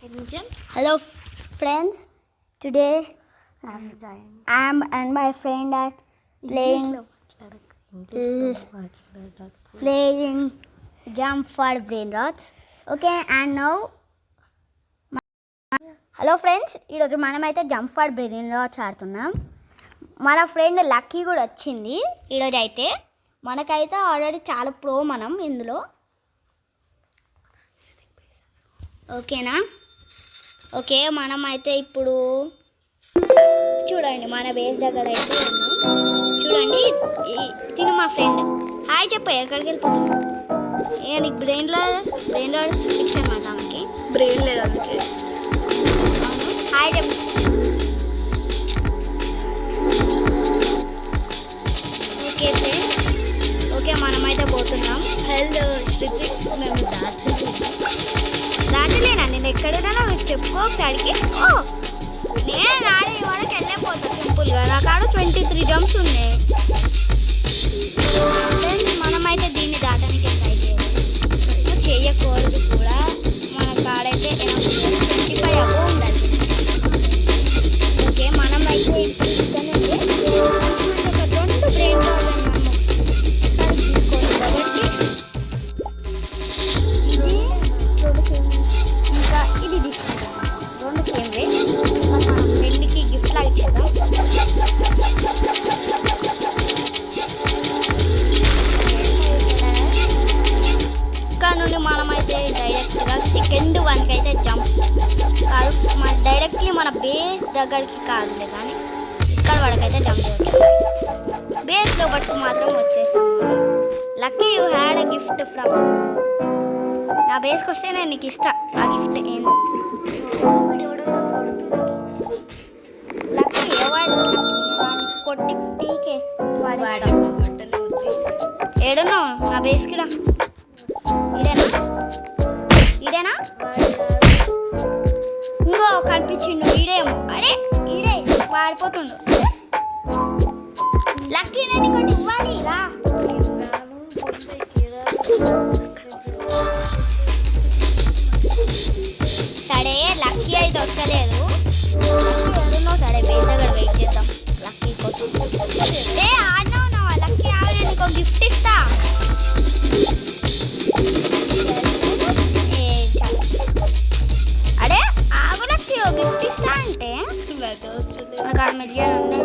Hello friends, today I am and my friend are playing jump for brain rots. Okay, and now hello friends, ఈరోజు మనమైతే jump for brain rods ఆడుతున్నాం. మన friend lucky కూడా వచ్చింది ఈరోజు. అయితే మనకైతే ఆల్రెడీ చాలా ప్రో మనం ఇందులో. ఓకేనా? ఓకే, మనం అయితే ఇప్పుడు చూడండి మన బేస్ దగ్గర అయితే ఉన్నాం. చూడండి, తిను మా ఫ్రెండ్. హాయ్ చెప్పు, ఎక్కడికి వెళ్ళిపోతున్నాం? నీకు బ్రెయిన్ ఫిక్స్ అనమాట. ఆమెకి బ్రెయిన్ లేదు అందుకే. హాయ్ చెప్పు. ఓకే ఫ్రెండ్స్, ఓకే మనమైతే పోతున్నాం. హలో శృతి, మేము దాటలేనా? నేను ఎక్కడైనా చెప్పుకో ఒకసారికి. నేను ఆడే వరకు వెళ్ళిపోతాను సింపుల్గా. నా కాడ 23 జంప్స్ ఉన్నాయి. మనమైతే దీన్ని దాటానికి ట్రై చేయాలి, చేయకూడదు కూడా. మన కాడైతే 25 అబో ఉండాలి. ఓకే, మనమైతే ఇప్పుడు ఇక్కడ నుండి ఒక 2 బ్రెయిన్ ఇంకా ఇది తీసుకుంటాం. 2 కెమెరే మన ఫ్రెండ్కి గిఫ్ట్ లాగా ఇచ్చేద్దాం. ఇక్కడ నుండి మనమైతే డైరెక్ట్గా సెకండ్ 1కి అయితే జంప్ కాదు, మన డైరెక్ట్లీ మన బేస్ దగ్గరికి కాదులే, కానీ ఇక్కడ వరకైతే జంప్ చేస్తాం. బేస్లో పట్టుకు మాత్రం వచ్చేసాం. Lucky you had a gift from. నా బేస్కి వస్తే నేను నీకు ఇస్తా ఆ గిఫ్ట్. ఏంది లక్కీ ఎవడు కొట్టి పీకే వాడు. ఏడున్నావు? నా బేస్కి రా. ఈడేనా? ఇంకో కనిపించిండు ఈడేమో. అరే ఈడే వాడిపోతుండు. లక్కీ నేను ఇంకోటి ఇవ్వాలి రా. సరే లక్కీ అయితే వస్తలేదు. ఎడున్నావు? సరే బేస్ దగ్గర వెయిట్ చేద్దాం లక్కీ కోసం. ఆడినావు లక్కీ, ఆవిడ నీకు గిఫ్ట్ ఇస్తా. అరే ఆగు లక్కీ, గిఫ్ట్ ఇస్తా అంటే నాకు ఆడ మిలియన్ ఉంది.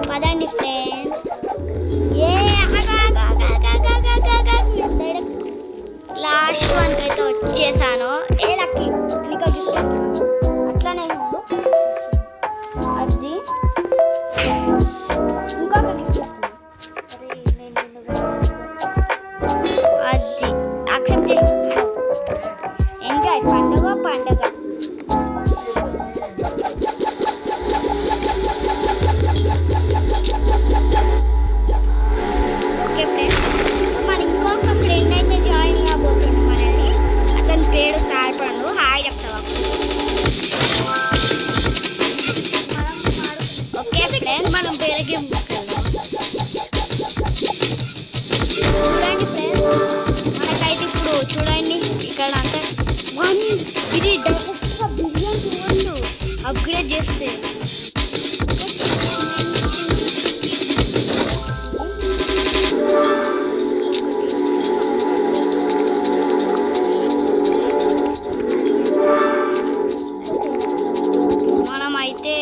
పదండి ఫ్రెండ్స్. లాస్ట్ 1కి అయితే వచ్చేసాను. లక్కీ నీకు గిఫ్ట్ ఇస్తాను, అట్లానే ఉండు. అది ఇంకొక గిఫ్ట్ ఇస్తాను. అది యాక్సెప్ట్ చేయి. ఎంజాయ్ పండుగ. ఓకే ఫ్రెండ్స్, మన ఇంకొక ఫ్రెండ్ అయితే జాయిన్ కాబోతుంది మనల్ని. అతని పేరు సాయిపండు. హాయ్ చెప్తావా? ఓకే ఫ్రెండ్స్, మనం వేరే గేమ్ చూడండి ఫ్రెండ్స్. మనకైతే ఇప్పుడు చూడండి ఇక్కడ అంతా ఇది బిలియన్ అప్గ్రేడ్ చేస్తే. మనమైతే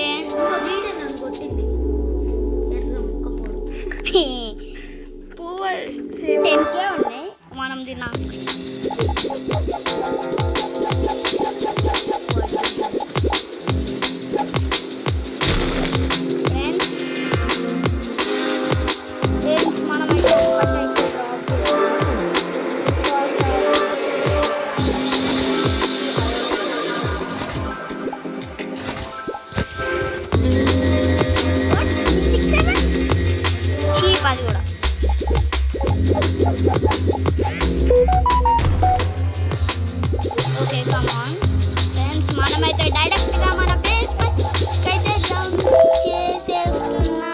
కమాన్ ఫ్రెండ్స్, మనమైతే డైరెక్ట్గా మన బేస్ అయితే జంప్ చేసేస్తున్నాను.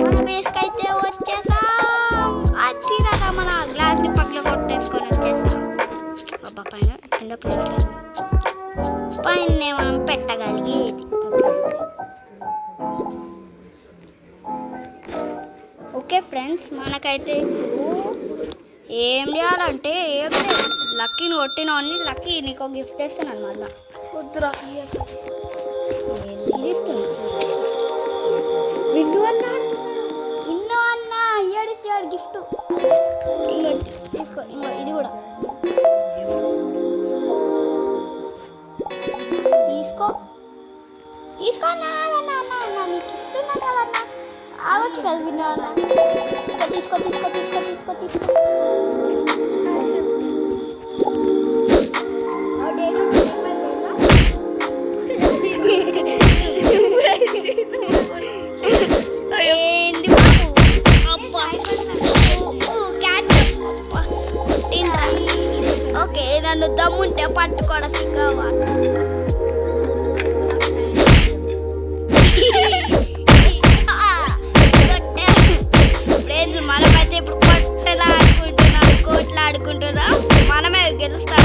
మన బేస్కి అయితే వచ్చేసాం. అది రాదా మన గ్లాస్ని పక్కన కొట్టేసుకొని వచ్చేసాం. అబ్బా పైన కింద ప్లేస్ లేదు, పైన మనం పెట్టగలిగేది. ఓకే ఫ్రెండ్స్, మనకైతే ఇప్పుడు ఏం చేయాలంటే ఏం లేదు, లక్కీని కొట్టినవన్నీ లక్కీ నీకు గిఫ్ట్ ఇస్తున్నాను. మళ్ళీ వద్దురా ఇది విన్ను అన్నా ఇయ్యాడు గిఫ్ట్. తీసుకో, ఇది కూడా తీసుకో అన్నా నీకు ఇస్తున్నా కదన్నా. ఆగొచ్చు కదా విన్నా అన్న. తీసుకో ఏంటి ఓకే, నన్ను దమ్ముంటే పట్టుకోవడం సిగ్గవాలి. మనమైతే ఇప్పుడు కోట్లాడుకుంటున్నా, మనమే గెలుస్తాం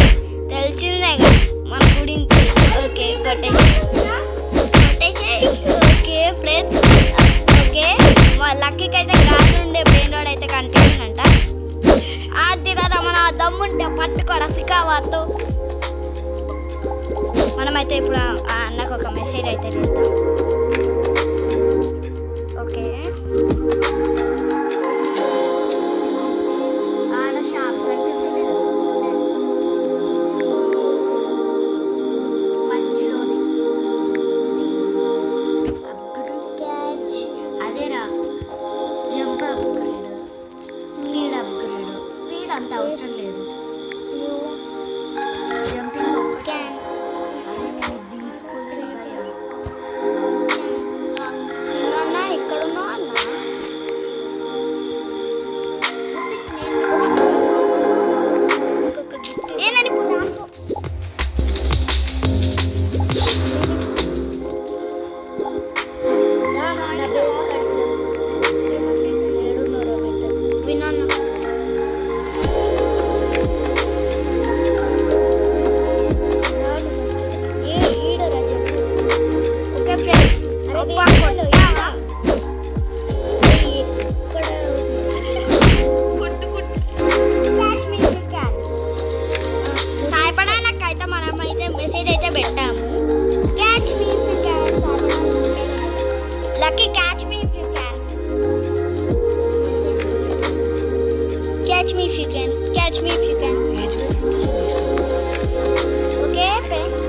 తెలిసిందేగా మన గురించి. ఓకే కొట్టేసి ఓకే ఫ్రెండ్స్. ఓకే మా లక్కీకి అయితే గాలి ఉండే బ్రెయిన్ రోడ్ అయితే కనిపించిందంట. అది రాదా మన దమ్ముంటే పట్టుకోడా సికావాతో. మనమైతే ఇప్పుడు ఆ అన్నకు ఒక మెసేజ్ అయితే చేద్దాం. ఓకే అంత అవసరం లేదు. అన్నా ఎక్కడున్నా అన్న ఏనని విన్నా. సాయపడానికైతే మనమైతే మెసేజ్ అయితే పెట్టాము. Catch me if you can. Lucky catch me if you can. Catch me if you can. Catch me if you can. Okay friends.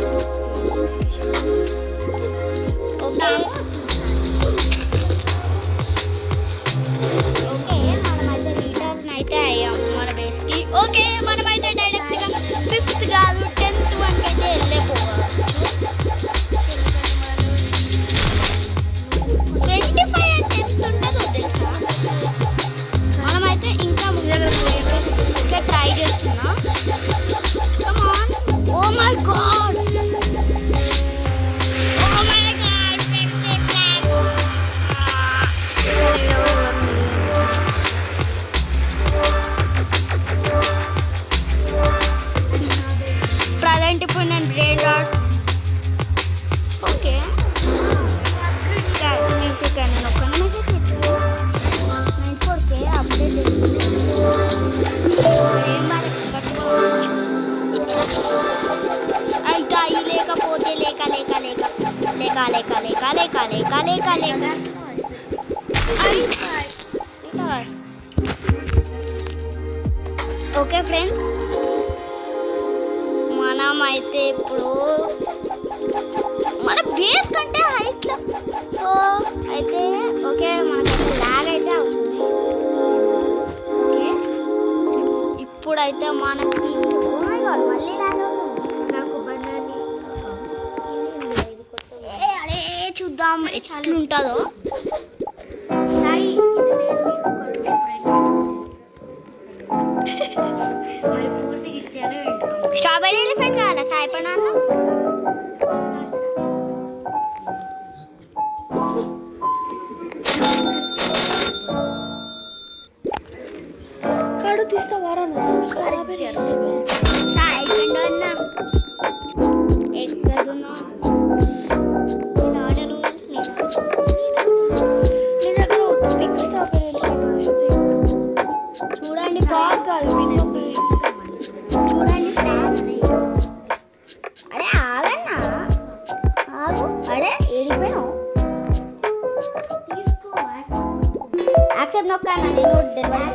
Okay మనమైతే లీటర్ని అయితే అయ్యాం మన బేస్కి. ఓకే మనమైతే డైరెక్ట్గా 5th కాదు 10th వరకు అయితే వెళ్ళిపోవచ్చు. 25 and 10th ఉండదు తెలుసా. మనమైతే ఇంకా ట్రై చేస్తున్నా. Come on. Oh my god, present ఇప్పుడు నేను బ్రెయిన్ రాడ్. ఓకే నేను ఒక్క అప్డేట్ అయితే అవి లేకపోతే లేక లేక లేక లేక లేక లేక లేక లేక లేక లేక ఓకే ఫ్రెండ్స్, మనమైతే ఇప్పుడు మన బేస్ కంటే హైట్లో అయితే ఓకే మనకైతే లాగ్ అయితే అవుతుంది. ఓకే ఇప్పుడైతే మనకి మళ్ళీ లాగ్ అవుతుంది. నాకు బనాని అరే చూద్దాం ఎట్లుంటుందో. సాయి ఇది నేను మరి పూర్తిగా ఇచ్చాను స్ట్రాబెరీ ఎలిఫెంట్ కావాలా సాయిపణ అన్న కాడు తీస్తావారా సాయిపండు అన్న ఎక్కడున్నా నేను ఆడను నీ దగ్గర పిక్ స్ట్రాబెరీ చూడండి చూడండి అరే ఆగన్నా ఆగు అడే ఏడిపోయాను యాక్సెప్ట్ నొక్కాను నేను డెలివరీ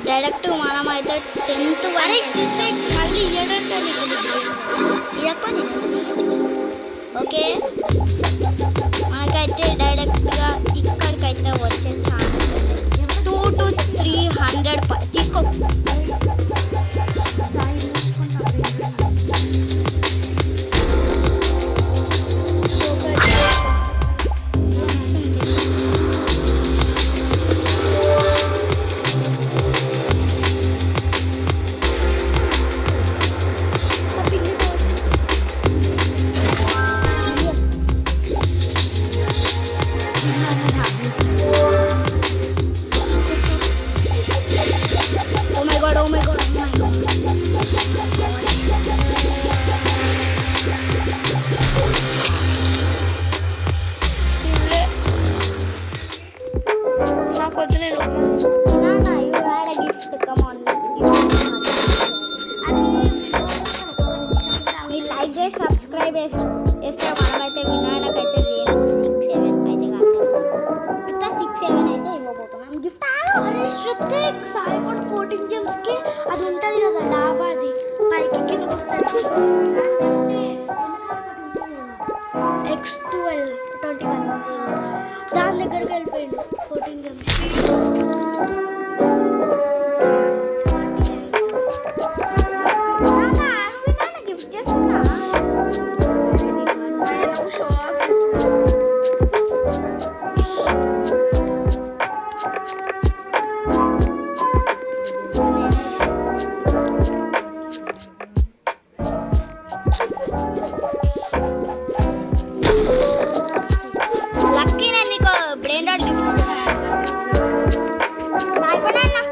డైరెక్ట్ మనమైతే 10th వరకు మళ్ళీ ఓకే మనకైతే డైరెక్ట్గా ఇక్కడికైతే వచ్చే ఛాన్స్ 200 to 300 తీసుకో Oh my god, oh my god, oh my god. నాకు వద్దు నేను Nana, you had a gift. Come on, let's give it. మీరు లైక్ చేసి సబ్స్క్రైబ్ చేస్తే మనమైతే వినాయకైతే రేపు 6-7 అయితే కాదు ఇట్లా 6-7 అయితే ఇవ్వబోతున్నాం గిఫ్ట్ శ్రుతిక్ సాయిపడ్ 14 జెమ్స్ కి అది ఉంటది కదా డాబాది పైకి కిందకి వస్తుంది X12 21 దాని దగ్గరికి వెళ్ళిపోయిండు 14 జెమ్స్ గిఫ్ట్ చేస్తున్నా లక్కీ నేను నీకు బ్రెయిన్ రాడ్ గిఫ్ట్ సాయిపడానా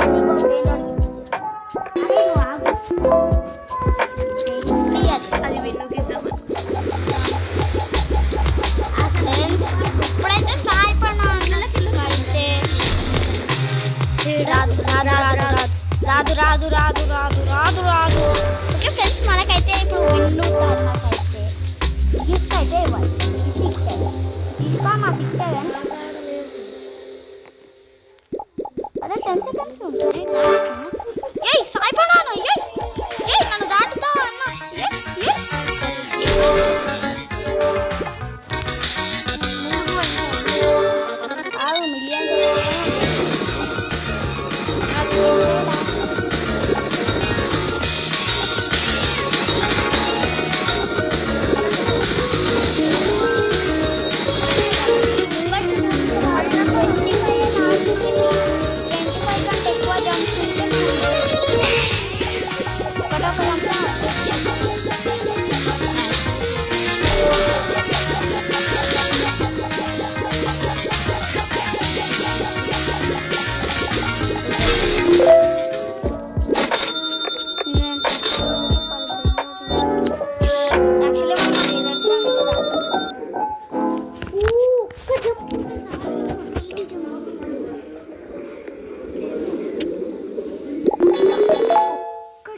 నీకు బ్రెయిన్ రాడ్ గిఫ్ట్ ఫ్రీ అది వెన్నుకి ఇద్దామని ఇప్పుడైతే సాయిపడినా అయితే రాదు ఓకే ఫ్రెండ్స్ మనకైతే ఇప్పుడు విన్ను నాకైతే గిఫ్ట్ అయితే ఇవ్వాలి 6-7 తీసుకో మా 6-7 అదే 10 seconds ఉంటుంది ఏయ్ సాయిపడాను ఏయ్ నన్ను దాటుతావు అన్న ఆగు మిలియన్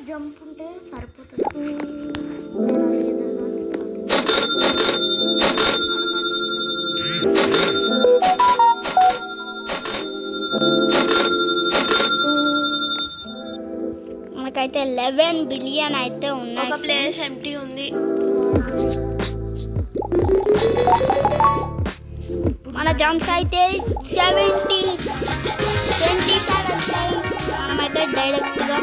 జంప్ ఉంటే సరిపోతుంది మనకైతే 11 బిలియన్ అయితే ఉన్నాయి ఒక ప్లేస్ ఎంటీ ఉంది మన జంప్స్ అయితే 27 మనమైతే డైరెక్ట్గా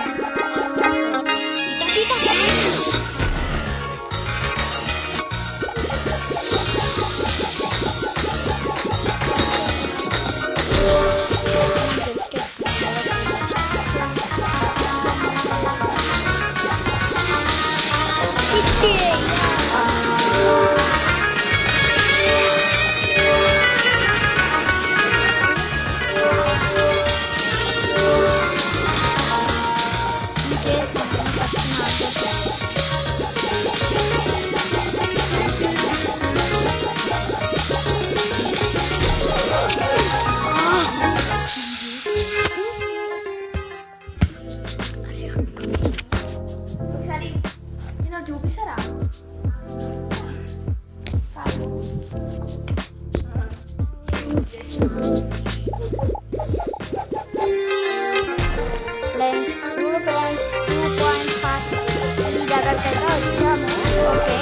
ఫ్రెండ్స్ చూడు ఫ్రెండ్స్ 2.5 ఈ దగ్గరికి అయితే వచ్చాము. ఓకే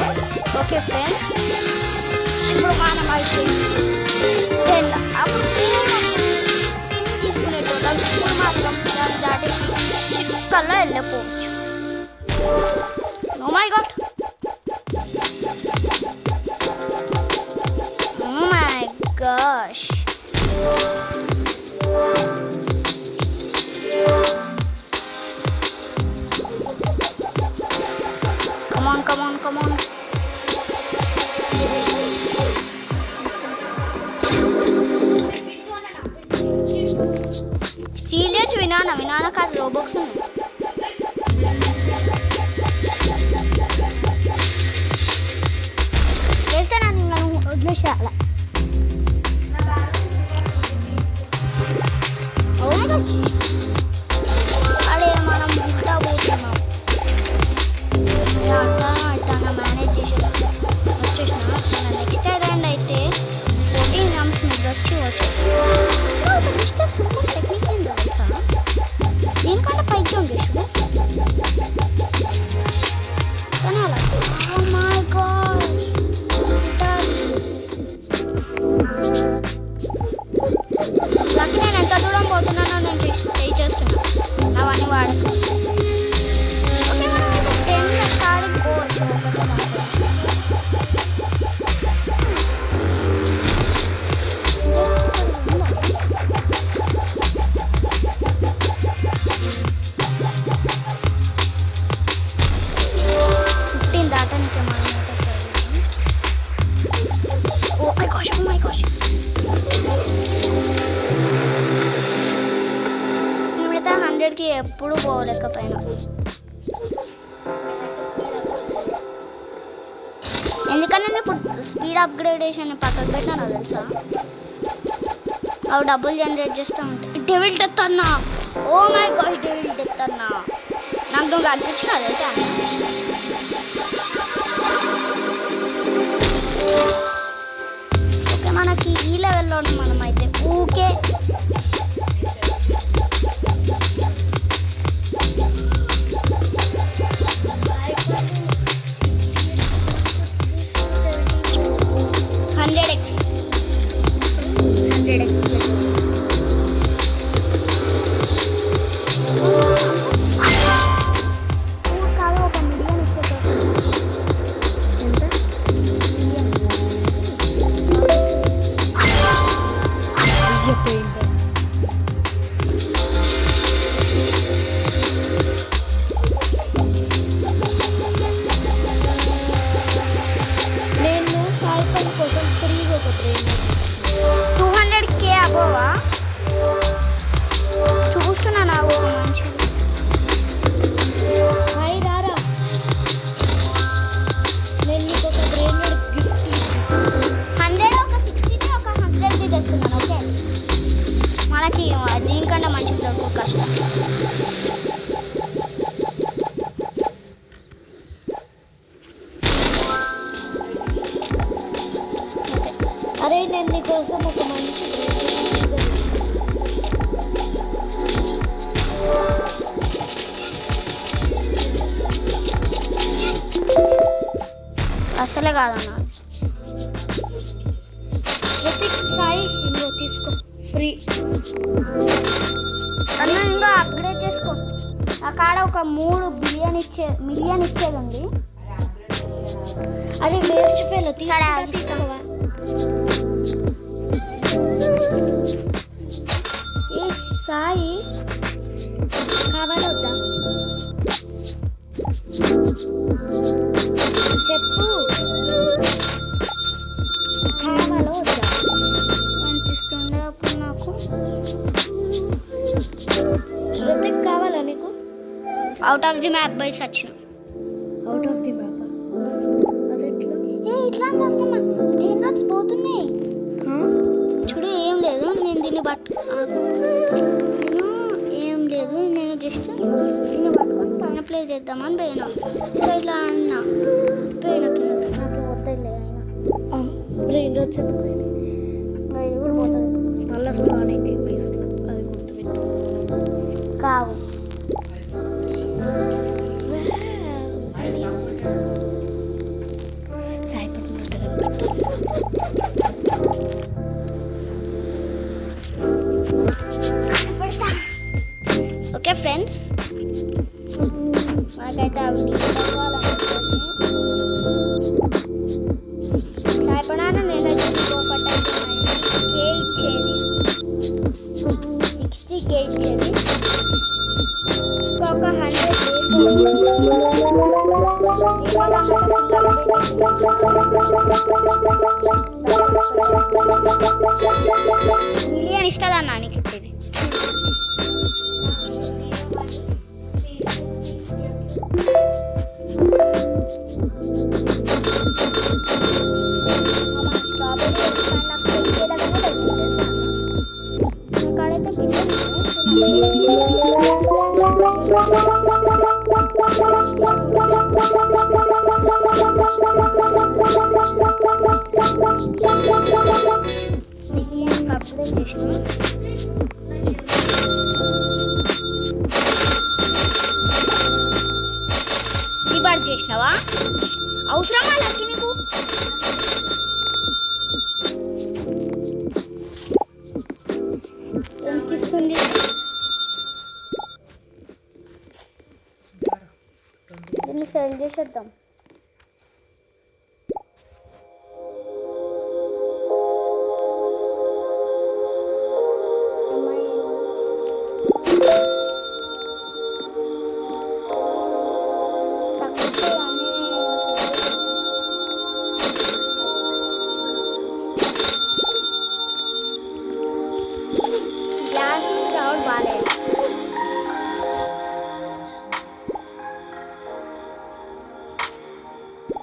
ఓకే ఫ్రెండ్స్, ఇప్పుడు మనం అయిపోయింది. అప్పుడు తీసుకునేటోళ్ళం, ఇప్పుడు మాత్రం దాన్ని దాటి కల్లా వెళ్ళిపోవచ్చు. Oh my god, oh my gosh. Come on. స్టీలియస్ వినానా కాదు, రోబోక్స్ ఉన్నాయి. చేస్తే నన్ను ఇంకా వదిలేసేయాల. అదే మనం ఇంకా పోతున్నాం. అట్లా మేనేజ్ చేసి వచ్చేసిన. నెక్స్ట్ ఐలాండ్ అయితే 14 జంప్స్ మీద వచ్చి సూపర్ టెక్నిక్ తెలుసా, దీనికంటే పైకి జంప్ చేసు కానీ అలా. ఓ మై గాడ్, లక్కీ నేను ఎంత దూరం పోతున్నానో నేను చేస్తున్నాను అవన్నీ వాడకు. మేమైతే 100కి ఎప్పుడు పోలేకపోయినా. ఎందుకన్నా నేను ఇప్పుడు స్పీడ్ అప్గ్రేడేషన్ పక్కకు పెట్టాను తెలుసా, అవి డబ్బులు జనరేట్ చేస్తూ ఉంటాయి. డెవిల్ డెత్ అన్నా, oh my gosh, devil death అన్నా నాకు నువ్వు కనిపించినా తెలుసా. ఓకే, మనకి ఈ లెవెల్లో మనం అయితే ఊకే దీనికన్నా మంచి దొరుకు కష్టం. అరే నేను నీకోసం ఒక మంచి అసలే కాదన్నా. సాయి ఇంకో తీసుకో ఫ్రీ. అన్న ఇంకా అప్గ్రేడ్ చేసుకో. ఆ కాడ ఒక 3 మిలియన్ ఇచ్చేది ఉంది. అరే వేస్ట్ ఫెలో తీసుకోవా. ఏ సాయి కావాలా వద్దా చెప్పు, కావాలా వద్దా అనిపిస్తుండే అప్పుడు నాకు. ఋతిక్ కావాలా నీకు? Out of the map by Sachin. Out of the map అదెట్లా? ఇట్లా చేస్తున్నా డేనోట్స్ పోతున్నాయి చూడు. ఏం లేదు, నేను దీన్ని ఏం లేదు, నేను జస్ట్ దీన్ని పట్టుకొని పైన ప్లే చేద్దామని పోయినా. ఇట్లా అన్నా పోయినా కింద. నాకు వద్దలే అయినా బ్రెయిన్ వచ్చింది ఇది కూడా పోతుంది. మళ్ళీ స్పాన్ అయితే వేస్ట్లో అది గుర్తుపెట్టు. కావు సాయిపడి ఓకే ఫ్రెండ్స్, నాకైతే అవి సాయపడాన నేనైతే ఇంకొకటి కే ఇచ్చేది 60K ఇచ్చేది, ఇంకొక 100 మిలియన్ ఇస్తుంది అన్న నీకు ఇచ్చేది. రివార్డ్ చేసినావా? అవసరమా లక్కి నీకు? ఎంత ఇస్తుంది? దీన్ని సెల్ చేసేద్దాం.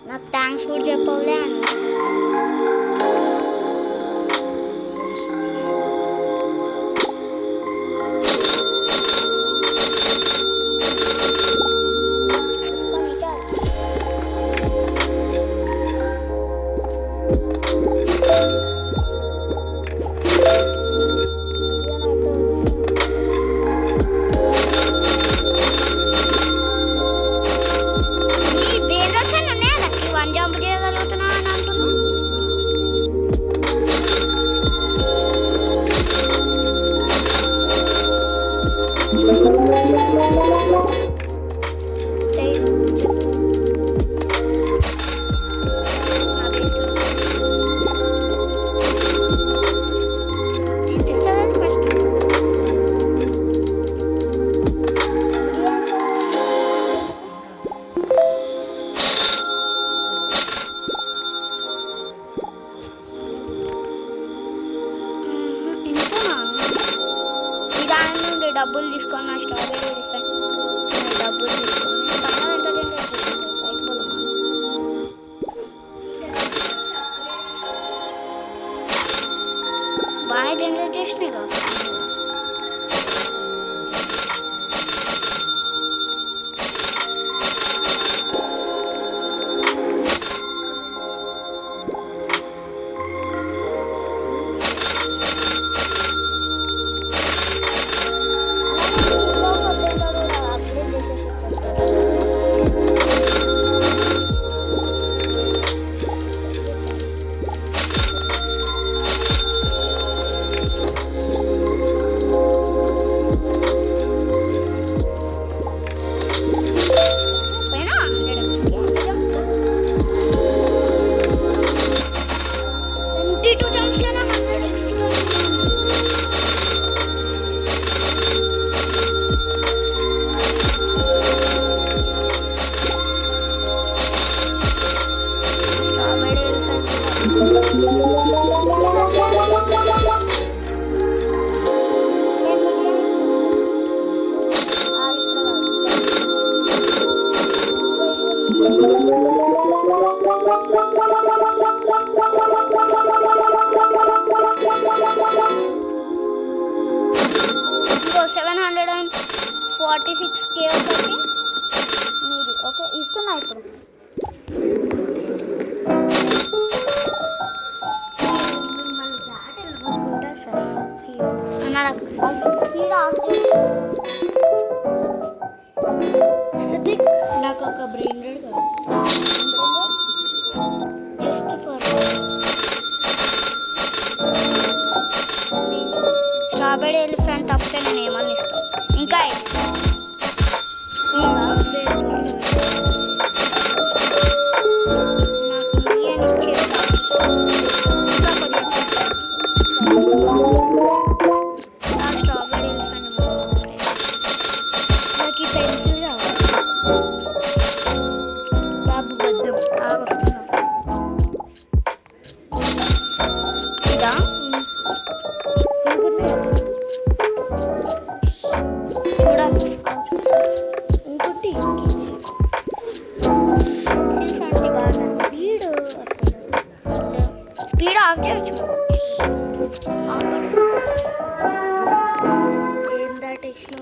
నాకు థ్యాంక్స్ కూడా చెప్పవులే అన్న. డబ్బులు తీసుకొని నా స్ట్రాబెర్రీ డబ్బులు తీసుకొని పైన ఎంత బయట పోదామా? బాగా జనరేట్ చేసినాయి కదా. ఇంకో 746K ఒకటి నీది. ఓకే ఇస్తున్నా ఇప్పుడు. స్ట్రాబెరీ ఎలిఫెంట్ తప్పితే నేను ఏమన్నా ఇస్తాను. ఇంకా నాకు మిలియన్ ఇచ్చేది ఇంకా కొద్దిగా స్ట్రాబెరీ ఎలిఫెంట్ నాకు ఈ పెన్సిల్ కావాలి. బాబు బద్దం వస్తున్నా. ఇదా చూడాలి. ఇంకోటి అంటే బాగా స్పీడ్ స్పీడ్ ఆఫ్ చేయొచ్చు. ఏం దాటేసిన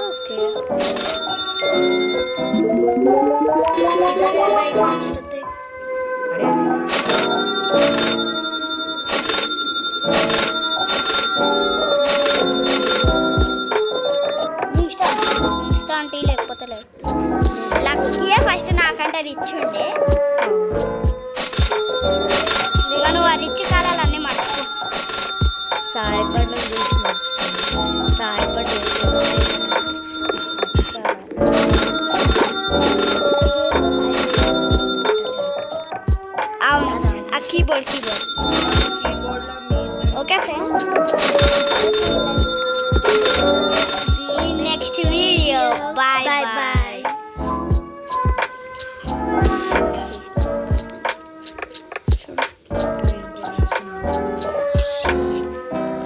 ఓకే బై సంస్కృతి ఇన్స్టా అంటే లేకపోతే లేదు. లక్కీయే ఫస్ట్ నాకంటే రిచ్ ఉండే. ఇక నువ్వు ఆ రిచ్ కాలాలన్నీ మర్చిపో. సాయపడడం చూసి సాయపడి అవును ఆ కీబోర్డ్ ఓకే ఫ్రెండ్. ఈ నెక్స్ట్